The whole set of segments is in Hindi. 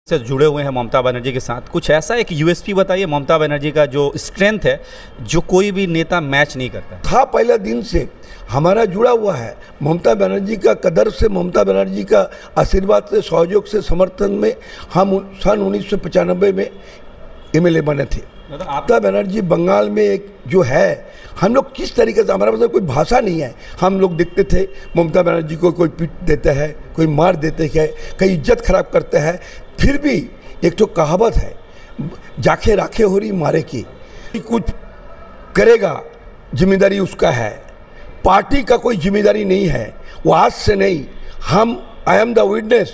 से जुड़े हुए हैं ममता बनर्जी के साथ। कुछ ऐसा एक यूएसपी बताइए ममता बनर्जी का जो स्ट्रेंथ है, जो कोई भी नेता मैच नहीं करता था। पहले दिन से हमारा जुड़ा हुआ है ममता बनर्जी का कदर से, ममता बनर्जी का आशीर्वाद से, सहयोग से, समर्थन में हम सन 1995 में एमएलए बने थे। ममता बनर्जी बंगाल में एक जो है, हम लोग किस तरीके से, हमारे पास कोई भाषा नहीं है। हम लोग देखते थे ममता बनर्जी को कोई पीट देता है, कोई मार देते हैं, कई इज्जत खराब करते हैं। फिर भी एक तो कहावत है, जाके राखे हो रही मारे की, कुछ करेगा जिम्मेदारी उसका है, पार्टी का कोई जिम्मेदारी नहीं है। वो आज से नहीं, हम आई एम द विटनेस,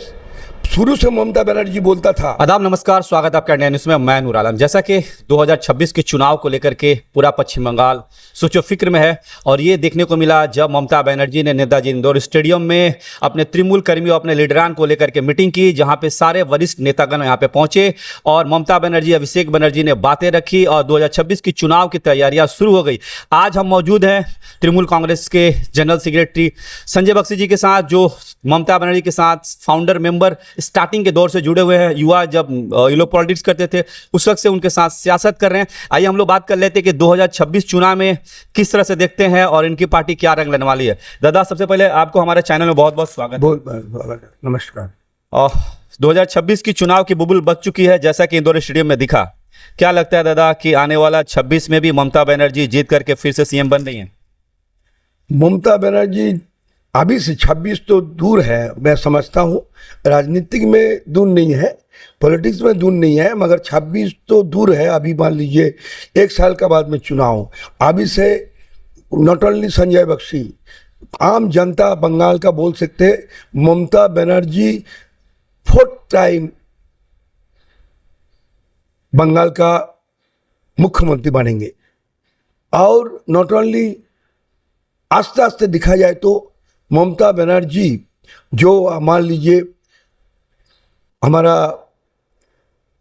शुरू से ममता बनर्जी बोलता था। आदाब, नमस्कार, स्वागत आपका इंडिया न्यूज़ में। मैं नूर आलम। जैसा कि 2026 के चुनाव को लेकर के पूरा पश्चिम बंगाल सोचो फिक्र में है, और ये देखने को मिला जब ममता बनर्जी ने नेताजी इंदौर स्टेडियम में अपने तृणमूल कर्मियों, अपने लीडरान को लेकर के मीटिंग की, जहां पे सारे वरिष्ठ नेतागण यहाँ पे पहुंचे और ममता बनर्जी, अभिषेक बनर्जी ने बातें रखी और 2026 की चुनाव की तैयारियां शुरू हो गई। आज हम मौजूद हैं तृणमूल कांग्रेस के जनरल सेक्रेटरी संजय बख्शी जी के साथ, जो ममता बनर्जी के साथ फाउंडर मेंबर स्टार्टिंग के दौर से जुड़े हुए हैं। युवा जब ये लोग पॉलिटिक्स करते थे उस वक्त से उनके साथ सियासत कर रहे हैं। आइए हम लोग बात कर लेते हैं कि 2026 चुनाव में किस तरह से देखते हैं और इनकी पार्टी क्या रंग लेने वाली है। दादा, सबसे पहले आपको हमारे चैनल में बहुत बहुत स्वागत है। नमस्कार। 2026 की चुनाव की बुबुल बच चुकी है, जैसा कि इंदौर स्टेडियम में दिखा। क्या लगता है दादा कि आने वाला 26 में भी ममता बनर्जी जीत करके फिर से सीएम बन रही है? ममता बनर्जी अभी से 26 तो दूर है, मैं समझता हूँ। राजनीतिक में दूर नहीं है, पॉलिटिक्स में दूर नहीं है, मगर 26 तो दूर है। अभी मान लीजिए 1 साल का बाद में चुनाव, अभी से नॉट ओनली संजय बख्शी, आम जनता बंगाल का बोल सकते हैं ममता बनर्जी 4th टाइम बंगाल का मुख्यमंत्री बनेंगे। और नॉट ओनली आस्ते आस्ते दिखा जाए तो ममता बनर्जी जो मान लीजिए हमारा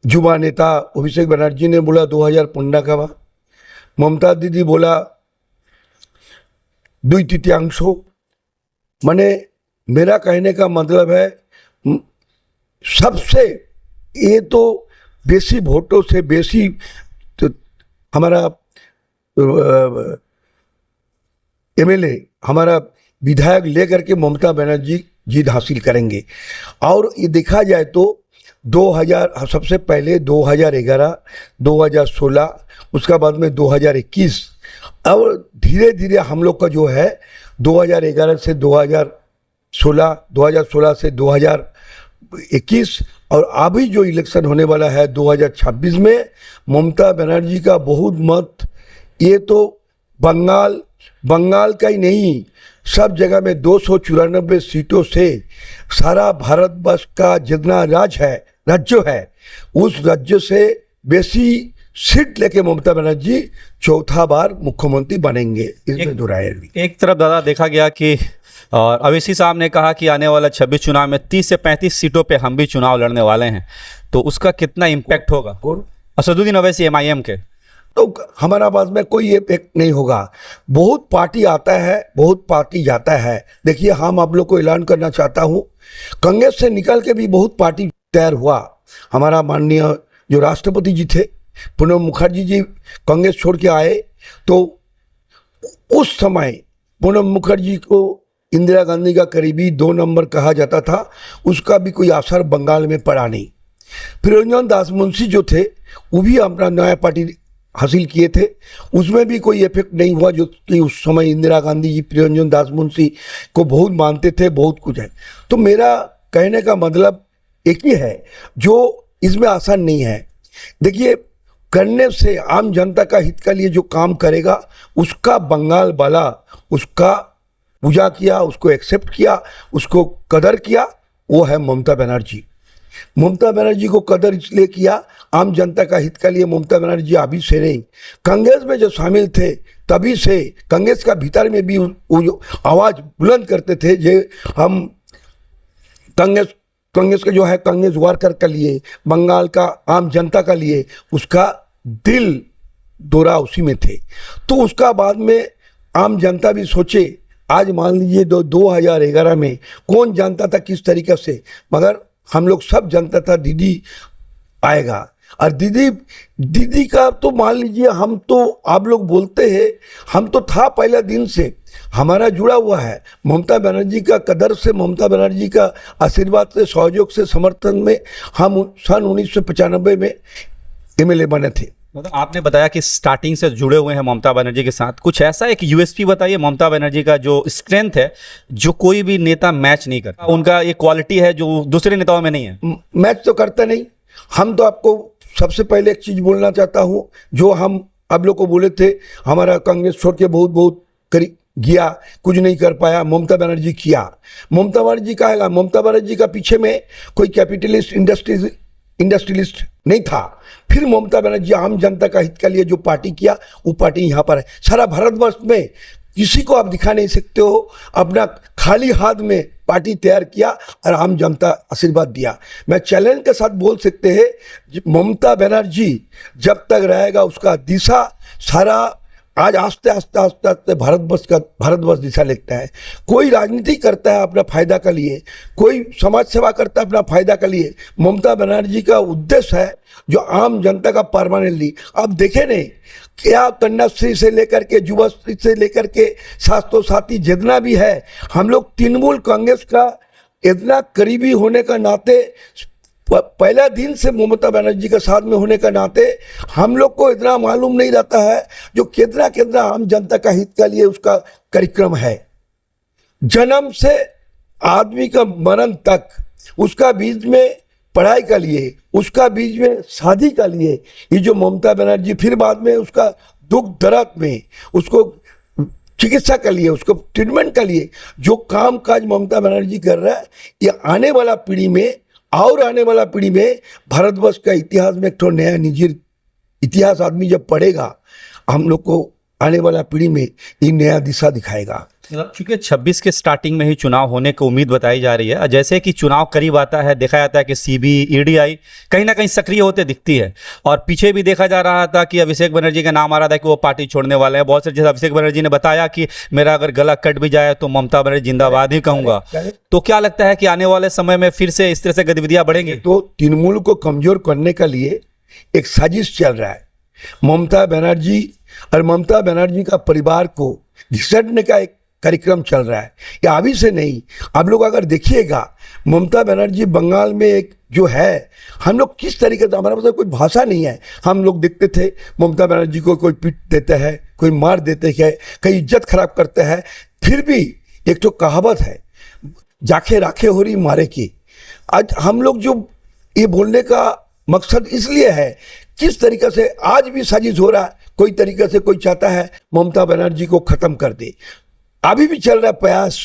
युवा नेता अभिषेक बनर्जी ने बोला 2015 का बाद, ममता दीदी बोला 2/3। माने मेरा कहने का मतलब है सबसे ये तो बेसी वोटों से बेसी तो हमारा एमएलए, हमारा विधायक लेकर के ममता बनर्जी जीत हासिल करेंगे। और ये देखा जाए तो 2000 सबसे पहले 2011, 2016, उसका बाद में 2021, और धीरे धीरे हम लोग का जो है 2011 से 2016, 2016 से 2021, और अभी जो इलेक्शन होने वाला है 2026 में ममता बनर्जी का बहुत मत, ये तो बंगाल का ही नहीं, सब जगह में 294 सीटों से सारा भारतवर्ष का जितना राज्य है उस राज्य से बेसी सीट लेके ममता बनर्जी 4था बार मुख्यमंत्री बनेंगे, इसमें दो राय नहीं। एक तरफ दादा देखा गया कि और अवैसी साहब ने कहा कि आने वाला 26 चुनाव में 30 से 35 सीटों पे हम भी चुनाव लड़ने वाले हैं, तो उसका कितना इम्पैक्ट होगा? असदुद्दीन अवैसी एमआईएम के। तो हमारा पास में कोई इफेक्ट नहीं होगा। बहुत पार्टी आता है, बहुत पार्टी जाता है। देखिए, हम आप लोग को ऐलान करना चाहता हूँ, कांग्रेस से निकल के भी बहुत पार्टी तैयार हुआ। हमारा माननीय जो राष्ट्रपति जी थे प्रणब मुखर्जी जी कांग्रेस छोड़ के आए, तो उस समय प्रणब मुखर्जी को इंदिरा गांधी का करीबी 2 नंबर कहा जाता था, उसका भी कोई असर बंगाल में पड़ा नहीं। प्रियरंजन दास मुंशी जो थे वो भी अपना नया पार्टी हासिल किए थे, उसमें भी कोई इफेक्ट नहीं हुआ, जो कि उस समय इंदिरा गांधी जी प्रियरंजन दास मुंशी को बहुत मानते थे, बहुत कुछ है। तो मेरा कहने का मतलब एक ही है, जो इसमें आसान नहीं है। देखिए, करने से आम जनता का हित के लिए जो काम करेगा उसका बंगाल वाला उसका पूजा किया, उसको एक्सेप्ट किया, उसको कदर किया, वो है ममता बनर्जी। ममता बनर्जी को कदर इसलिए किया, आम जनता का हित के लिए ममता बनर्जी अभी से नहीं, कांग्रेस में जो शामिल थे तभी से, कांग्रेस का भीतर में भी वो जो आवाज़ बुलंद करते थे, जो हम कांग्रेस का जो है कांग्रेस वर्कर के लिए, बंगाल का आम जनता का लिए, उसका दिल दौरा उसी में थे। तो उसका बाद में आम जनता भी सोचे। आज मान लीजिए 2011 में कौन जानता था किस तरीके से, मगर हम लोग सब जानता था दीदी आएगा। और दीदी का तो मान लीजिए, हम तो आप लोग बोलते हैं, हम तो था पहले दिन से हमारा जुड़ा हुआ है ममता बनर्जी का कदर से, ममता बनर्जी का आशीर्वाद से, सहयोग से, समर्थन में हम सन 1995 में एमएलए बने थे। मतलब आपने बताया कि स्टार्टिंग से जुड़े हुए हैं ममता बनर्जी के साथ, कुछ ऐसा एक यूएसपी बताइए ममता बनर्जी का जो स्ट्रेंथ है, जो कोई भी नेता मैच नहीं करता, उनका ये क्वालिटी है जो दूसरे नेताओं में नहीं है। मैच तो करता नहीं। हम तो आपको सबसे पहले एक चीज बोलना चाहता हूं, जो हम आप लोग को बोले थे, हमारा कांग्रेस छोड़ के बहुत करीब गया, कुछ नहीं कर पाया, ममता बनर्जी किया। ममता बनर्जी कहेगा, ममता बनर्जी का पीछे में कोई कैपिटलिस्ट इंडस्ट्रियलिस्ट नहीं था। फिर ममता बनर्जी आम जनता का हित के लिए जो पार्टी किया, वो पार्टी यहाँ पर है। सारा भारतवर्ष में किसी को आप दिखा नहीं सकते हो अपना खाली हाथ में पार्टी तैयार किया और आम जनता आशीर्वाद दिया। मैं चैलेंज के साथ बोल सकते हैं, ममता बनर्जी जब तक रहेगा उसका दिशा सारा आज आस्ते आस्ते भारतवर्ष दिशा लेता है। कोई राजनीति करता है अपना फायदा के लिए, कोई समाज सेवा करता है अपना फायदा के लिए। ममता बनर्जी का उद्देश्य है जो आम जनता का परमानेंटली, आप देखे नहीं क्या कन्याश्री से लेकर के युवाश्री से लेकर के स्वास्थ्य साथी जितना भी है, हम लोग तृणमूल कांग्रेस का इतना करीबी होने का नाते, पहला दिन से ममता बनर्जी के साथ में होने का नाते हम लोग को इतना मालूम नहीं रहता है जो कितना आम जनता का हित के लिए उसका कार्यक्रम है। जन्म से आदमी का मरण तक, उसका बीच में पढ़ाई का लिए, उसका बीच में शादी का लिए, ये जो ममता बनर्जी फिर बाद में उसका दुख दर्द में उसको चिकित्सा के लिए, उसको ट्रीटमेंट के लिए जो काम काज ममता बनर्जी कर रहा है, ये आने वाला पीढ़ी में भारतवर्ष का इतिहास में एक तो नया निजी इतिहास आदमी जब पढ़ेगा, हम लोग को आने वाला पीढ़ी में ये नया दिशा दिखाएगा। क्योंकि 26 के स्टार्टिंग में ही चुनाव होने की उम्मीद बताई जा रही है। जैसे कि चुनाव करीब आता है, देखा जाता है कि सीबी ईडीआई कहीं ना कहीं सक्रिय होते दिखती है, और पीछे भी देखा जा रहा था कि अभिषेक बनर्जी का नाम आ रहा था कि वो पार्टी छोड़ने वाले हैं। बहुत से, जैसे अभिषेक बनर्जी ने बताया कि मेरा अगर गला कट भी जाए तो ममता बनर्जी जिंदाबाद ही कहूँगा। तो क्या लगता है कि आने वाले समय में फिर से इस तरह से गतिविधियाँ बढ़ेंगी? तो तृणमूल को कमजोर करने के लिए एक साजिश चल रहा है। ममता बनर्जी और ममता बनर्जी का परिवार को घिसटने का एक कार्यक्रम चल रहा है। या अभी से नहीं, आप लोग अगर देखिएगा ममता बनर्जी बंगाल में एक जो है, हम लोग किस तरीके से, हमारे पास कोई भाषा नहीं है, हम लोग देखते थे ममता बनर्जी को कोई पीट देते हैं, कोई मार देते हैं, कई इज्जत खराब करते हैं। फिर भी एक तो कहावत है, जाके राखे हो रही मारे की। आज हम लोग जो ये बोलने का मकसद इसलिए है, किस तरीके से आज भी साजिश हो रहा है, कोई तरीके से कोई चाहता है ममता बनर्जी को खत्म कर दे। अभी भी चल रहा प्रयास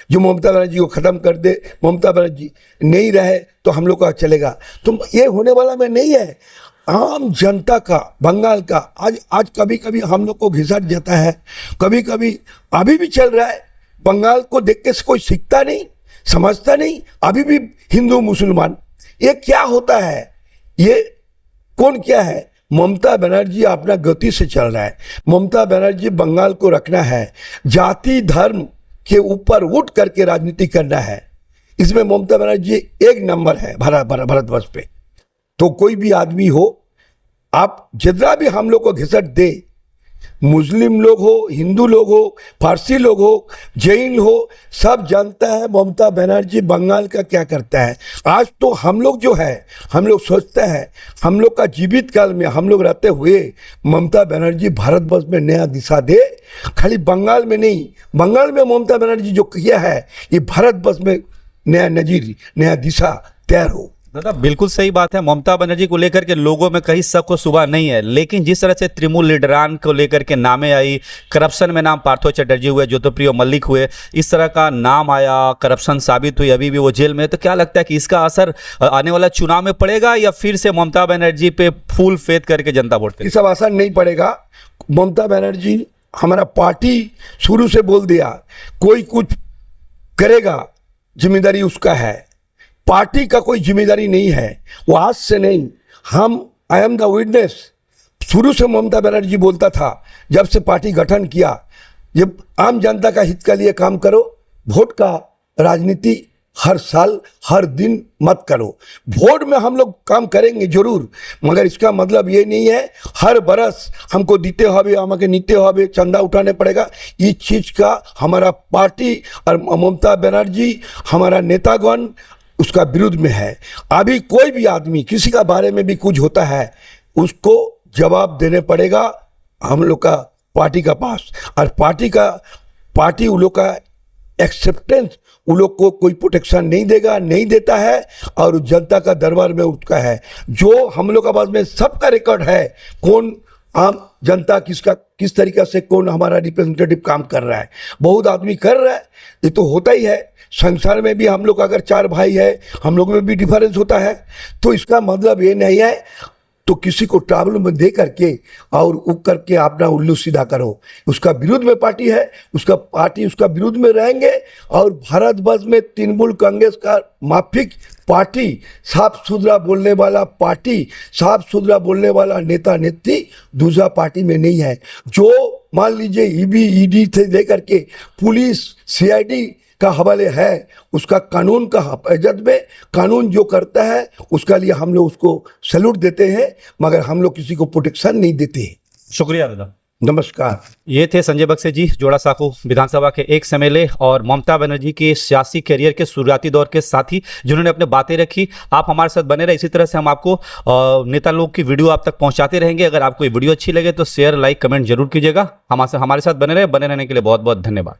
जो ममता बनर्जी को खत्म कर दे, ममता बनर्जी नहीं रहे तो हम लोग का चलेगा। तो ये होने वाला में नहीं है। आम जनता का, बंगाल का आज कभी कभी हम लोग को घिसट जाता है, कभी कभी अभी भी चल रहा है। बंगाल को देख के कोई सीखता नहीं, समझता नहीं। अभी भी हिंदू मुसलमान, ये क्या होता है, ये कौन क्या है? ममता बनर्जी अपना गति से चल रहा है। ममता बनर्जी बंगाल को रखना है, जाति धर्म के ऊपर उठ करके राजनीति करना है। इसमें ममता बनर्जी एक नंबर है भारतवर्ष पे। तो कोई भी आदमी हो, आप जितना भी हम लोग को घिसट दे, मुस्लिम लोग हो, हिंदू लोग हो, फारसी लोग हो, जैन हो, सब जानता है ममता बनर्जी बंगाल का क्या करता है। आज तो हम लोग जो है, हम लोग सोचते हैं, हम लोग का जीवित काल में हम लोग रहते हुए ममता बनर्जी भारतवर्ष में नया दिशा दे। खाली बंगाल में नहीं, बंगाल में ममता बनर्जी जो किया है, ये भारतवर्ष में नया नजीर, नया दिशा तैयार हो। दादा बिल्कुल सही बात है। ममता बनर्जी को लेकर के लोगों में कहीं शक व शुबा नहीं है, लेकिन जिस तरह से तृणमूल लीडरान को लेकर के नामें आई, करप्शन में नाम पार्थो चटर्जी हुए, ज्योतिप्रिय मल्लिक हुए, इस तरह का नाम आया, करप्शन साबित हुई, अभी भी वो जेल में है। तो क्या लगता है कि इसका असर आने वाला चुनाव में पड़ेगा, या फिर से ममता बनर्जी पे फुल फेथ करके जनता वोट देगी? ये सब असर नहीं पड़ेगा। ममता बनर्जी, हमारा पार्टी शुरू से बोल दिया, कोई कुछ करेगा जिम्मेदारी उसका है, पार्टी का कोई जिम्मेदारी नहीं है। वो आज से नहीं, हम आई एम द विटनेस। शुरू से ममता बनर्जी बोलता था, जब से पार्टी गठन किया, जब आम जनता का हित के लिए काम करो, वोट का राजनीति हर साल हर दिन मत करो। वोट में हम लोग काम करेंगे जरूर, मगर इसका मतलब ये नहीं है हर बरस हमको दीते हुए हमें नीते हुए चंदा उठाने पड़ेगा। इस चीज़ का हमारा पार्टी और ममता बनर्जी हमारा नेतागण उसका विरुद्ध में है। अभी कोई भी आदमी किसी का बारे में भी कुछ होता है उसको जवाब देने पड़ेगा हम लोग का पार्टी का पास, और पार्टी उन लोग का एक्सेप्टेंस उन लोग को कोई प्रोटेक्शन नहीं देगा, नहीं देता है, और जनता का दरबार में उठका है। जो हम लोग का पास में सबका रिकॉर्ड है, कौन आम जनता किस तरीके से कौन हमारा रिप्रेजेंटेटिव काम कर रहा है, बहुत आदमी कर रहा है, ये तो होता ही है। संसार में भी हम लोग अगर 4 भाई है, हम लोग में भी डिफरेंस होता है, तो इसका मतलब ये नहीं है तो किसी को ट्रैवल में दे करके और उग करके अपना उल्लू सीधा करो। उसका विरुद्ध में पार्टी है, उसका विरुद्ध में रहेंगे, और भारत वर्ष में तृणमूल कांग्रेस का माफिक पार्टी, साफ सुथरा बोलने वाला पार्टी, साफ सुथरा बोलने वाला नेता नेत्री दूसरा पार्टी में नहीं है। जो मान लीजिए ईडी से लेकर के पुलिस सीआईडी का हवाले है, उसका कानून का हिफाजत में कानून जो करता है उसका लिए हम लोग उसको सैल्यूट देते हैं, मगर हम लोग किसी को प्रोटेक्शन नहीं देते हैं। शुक्रिया दादा। नमस्कार। ये थे संजय बक्से जी, जोड़ा साँको विधानसभा के एक एमएलए और ममता बनर्जी के सियासी करियर के शुरुआती दौर के साथी, जिन्होंने अपने बातें रखी। आप हमारे साथ बने रहे, इसी तरह से हम आपको नेता लोग की वीडियो आप तक पहुंचाते रहेंगे। अगर आपको ये वीडियो अच्छी लगे तो शेयर, लाइक, कमेंट जरूर कीजिएगा। हमारे साथ बने रहने के लिए बहुत बहुत धन्यवाद।